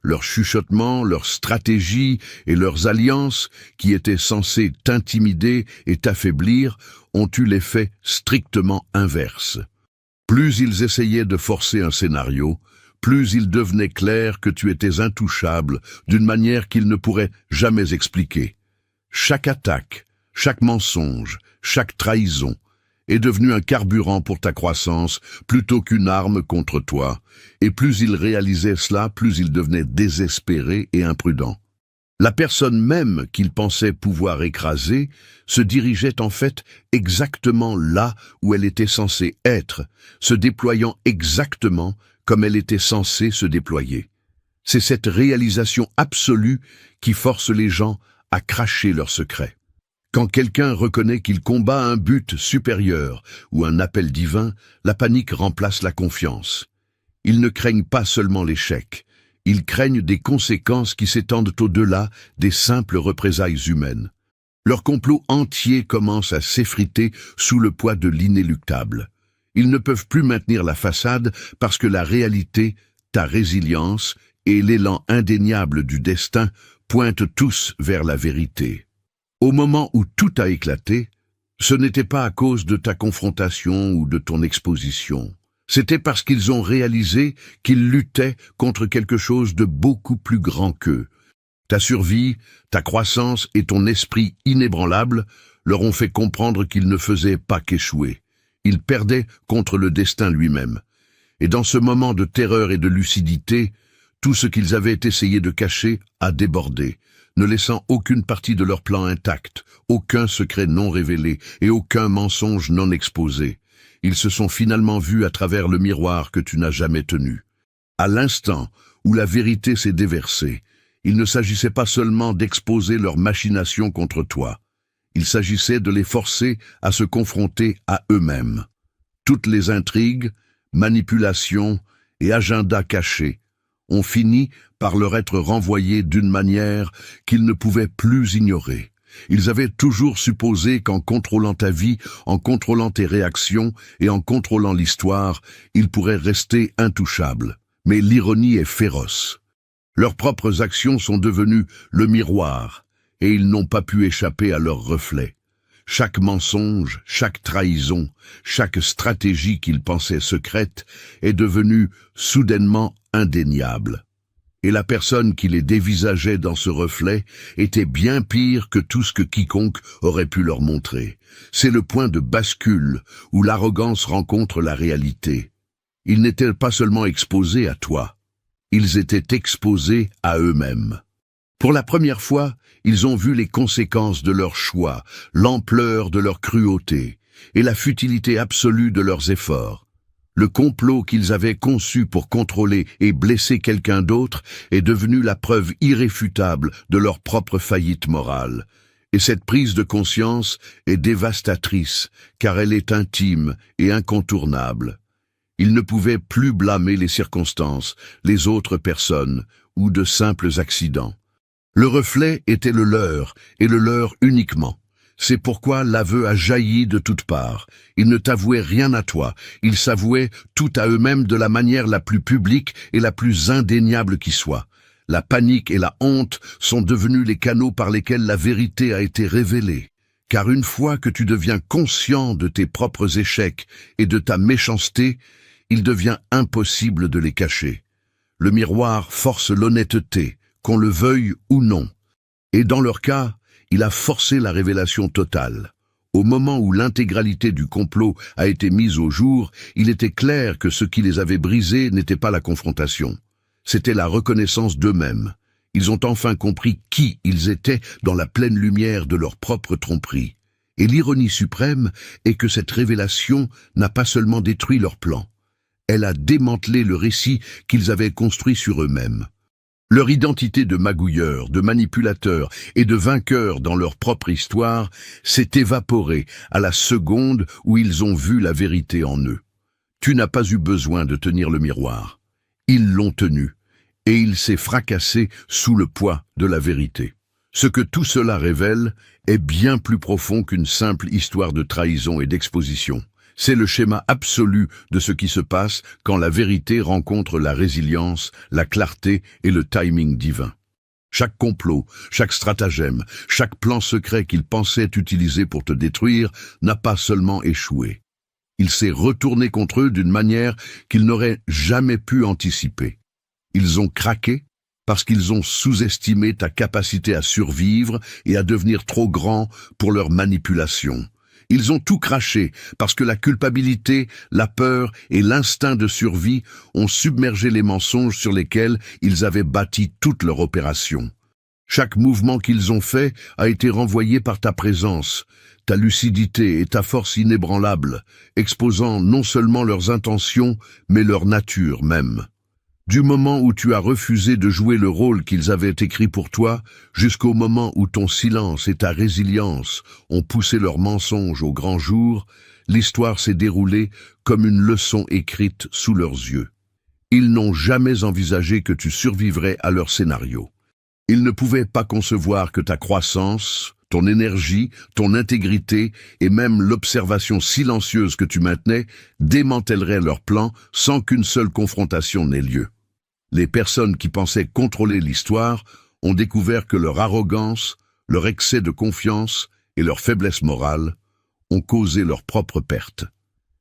Leurs chuchotements, leurs stratégies et leurs alliances, qui étaient censées t'intimider et t'affaiblir, ont eu l'effet strictement inverse. Plus ils essayaient de forcer un scénario, plus il devenait clair que tu étais intouchable d'une manière qu'ils ne pourraient jamais expliquer. Chaque attaque, chaque mensonge, chaque trahison est devenu un carburant pour ta croissance plutôt qu'une arme contre toi, et plus ils réalisaient cela, plus ils devenaient désespérés et imprudents. La personne même qu'ils pensaient pouvoir écraser se dirigeait en fait exactement là où elle était censée être, se déployant exactement comme elle était censée se déployer. C'est cette réalisation absolue qui force les gens à cracher leurs secrets. Quand quelqu'un reconnaît qu'il combat un but supérieur ou un appel divin, la panique remplace la confiance. Ils ne craignent pas seulement l'échec, ils craignent des conséquences qui s'étendent au-delà des simples représailles humaines. Leur complot entier commence à s'effriter sous le poids de l'inéluctable. Ils ne peuvent plus maintenir la façade parce que la réalité, ta résilience et l'élan indéniable du destin pointent tous vers la vérité. Au moment où tout a éclaté, ce n'était pas à cause de ta confrontation ou de ton exposition. C'était parce qu'ils ont réalisé qu'ils luttaient contre quelque chose de beaucoup plus grand qu'eux. Ta survie, ta croissance et ton esprit inébranlable leur ont fait comprendre qu'ils ne faisaient pas qu'échouer. Ils perdaient contre le destin lui-même. Et dans ce moment de terreur et de lucidité, tout ce qu'ils avaient essayé de cacher a débordé, ne laissant aucune partie de leur plan intacte, aucun secret non révélé et aucun mensonge non exposé. Ils se sont finalement vus à travers le miroir que tu n'as jamais tenu. À l'instant où la vérité s'est déversée, il ne s'agissait pas seulement d'exposer leurs machinations contre toi. Il s'agissait de les forcer à se confronter à eux-mêmes. Toutes les intrigues, manipulations et agendas cachés ont fini par leur être renvoyés d'une manière qu'ils ne pouvaient plus ignorer. Ils avaient toujours supposé qu'en contrôlant ta vie, en contrôlant tes réactions et en contrôlant l'histoire, ils pourraient rester intouchables. Mais l'ironie est féroce. Leurs propres actions sont devenues le miroir, et ils n'ont pas pu échapper à leur reflet. Chaque mensonge, chaque trahison, chaque stratégie qu'ils pensaient secrète est devenue soudainement indéniable. Et la personne qui les dévisageait dans ce reflet était bien pire que tout ce que quiconque aurait pu leur montrer. C'est le point de bascule où l'arrogance rencontre la réalité. Ils n'étaient pas seulement exposés à toi, ils étaient exposés à eux-mêmes. Pour la première fois, ils ont vu les conséquences de leurs choix, l'ampleur de leur cruauté et la futilité absolue de leurs efforts. Le complot qu'ils avaient conçu pour contrôler et blesser quelqu'un d'autre est devenu la preuve irréfutable de leur propre faillite morale. Et cette prise de conscience est dévastatrice, car elle est intime et incontournable. Ils ne pouvaient plus blâmer les circonstances, les autres personnes ou de simples accidents. Le reflet était le leur, et le leur uniquement. C'est pourquoi l'aveu a jailli de toutes parts. Ils ne t'avouaient rien à toi, ils s'avouaient tout à eux-mêmes de la manière la plus publique et la plus indéniable qui soit. La panique et la honte sont devenus les canaux par lesquels la vérité a été révélée. Car une fois que tu deviens conscient de tes propres échecs et de ta méchanceté, il devient impossible de les cacher. Le miroir force l'honnêteté, qu'on le veuille ou non. Et dans leur cas, il a forcé la révélation totale. Au moment où l'intégralité du complot a été mise au jour, il était clair que ce qui les avait brisés n'était pas la confrontation. C'était la reconnaissance d'eux-mêmes. Ils ont enfin compris qui ils étaient dans la pleine lumière de leur propre tromperie. Et l'ironie suprême est que cette révélation n'a pas seulement détruit leur plan. Elle a démantelé le récit qu'ils avaient construit sur eux-mêmes. Leur identité de magouilleurs, de manipulateurs et de vainqueurs dans leur propre histoire s'est évaporée à la seconde où ils ont vu la vérité en eux. Tu n'as pas eu besoin de tenir le miroir. Ils l'ont tenu, et il s'est fracassé sous le poids de la vérité. Ce que tout cela révèle est bien plus profond qu'une simple histoire de trahison et d'exposition. C'est le schéma absolu de ce qui se passe quand la vérité rencontre la résilience, la clarté et le timing divin. Chaque complot, chaque stratagème, chaque plan secret qu'ils pensaient utiliser pour te détruire n'a pas seulement échoué. Il s'est retourné contre eux d'une manière qu'ils n'auraient jamais pu anticiper. Ils ont craqué parce qu'ils ont sous-estimé ta capacité à survivre et à devenir trop grand pour leur manipulation. Ils ont tout craché parce que la culpabilité, la peur et l'instinct de survie ont submergé les mensonges sur lesquels ils avaient bâti toute leur opération. Chaque mouvement qu'ils ont fait a été renvoyé par ta présence, ta lucidité et ta force inébranlable, exposant non seulement leurs intentions, mais leur nature même. Du moment où tu as refusé de jouer le rôle qu'ils avaient écrit pour toi, jusqu'au moment où ton silence et ta résilience ont poussé leurs mensonges au grand jour, l'histoire s'est déroulée comme une leçon écrite sous leurs yeux. Ils n'ont jamais envisagé que tu survivrais à leur scénario. Ils ne pouvaient pas concevoir que ta croissance, ton énergie, ton intégrité et même l'observation silencieuse que tu maintenais démantèleraient leur plan sans qu'une seule confrontation n'ait lieu. Les personnes qui pensaient contrôler l'histoire ont découvert que leur arrogance, leur excès de confiance et leur faiblesse morale ont causé leur propre perte.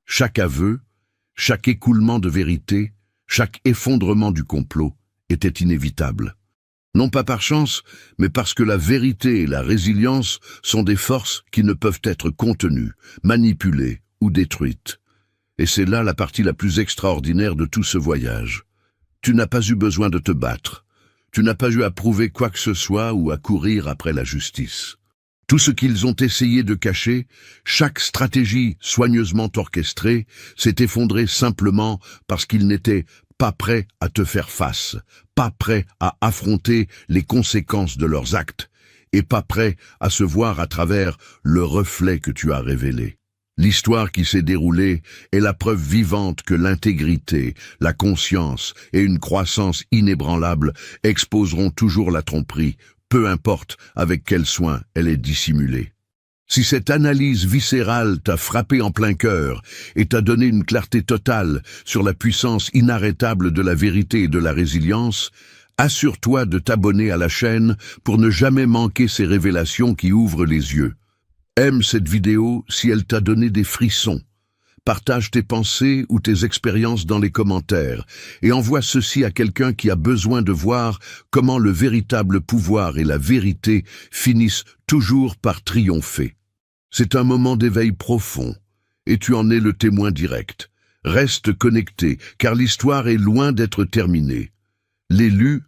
Chaque aveu, chaque écoulement de vérité, chaque effondrement du complot était inévitable. Non pas par chance, mais parce que la vérité et la résilience sont des forces qui ne peuvent être contenues, manipulées ou détruites. Et c'est là la partie la plus extraordinaire de tout ce voyage. Tu n'as pas eu besoin de te battre. Tu n'as pas eu à prouver quoi que ce soit ou à courir après la justice. Tout ce qu'ils ont essayé de cacher, chaque stratégie soigneusement orchestrée, s'est effondrée simplement parce qu'ils n'étaient pas prêts à te faire face, pas prêts à affronter les conséquences de leurs actes, et pas prêts à se voir à travers le reflet que tu as révélé. L'histoire qui s'est déroulée est la preuve vivante que l'intégrité, la conscience et une croissance inébranlable exposeront toujours la tromperie, peu importe avec quel soin elle est dissimulée. Si cette analyse viscérale t'a frappé en plein cœur et t'a donné une clarté totale sur la puissance inarrêtable de la vérité et de la résilience, assure-toi de t'abonner à la chaîne pour ne jamais manquer ces révélations qui ouvrent les yeux. Aime cette vidéo si elle t'a donné des frissons. Partage tes pensées ou tes expériences dans les commentaires et envoie ceci à quelqu'un qui a besoin de voir comment le véritable pouvoir et la vérité finissent toujours par triompher. C'est un moment d'éveil profond et tu en es le témoin direct. Reste connecté car l'histoire est loin d'être terminée. L'élu,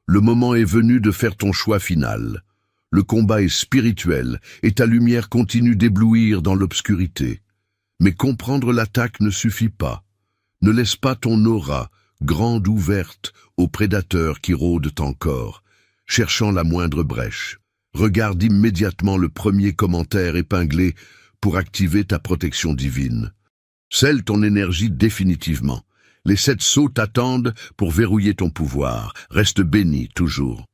le moment est venu de faire ton choix final. Le combat est spirituel et ta lumière continue d'éblouir dans l'obscurité. Mais comprendre l'attaque ne suffit pas. Ne laisse pas ton aura, grande ouverte, aux prédateurs qui rôdent encore, cherchant la moindre brèche. Regarde immédiatement le premier commentaire épinglé pour activer ta protection divine. Scelle ton énergie définitivement. Les 7 sceaux t'attendent pour verrouiller ton pouvoir. Reste béni toujours.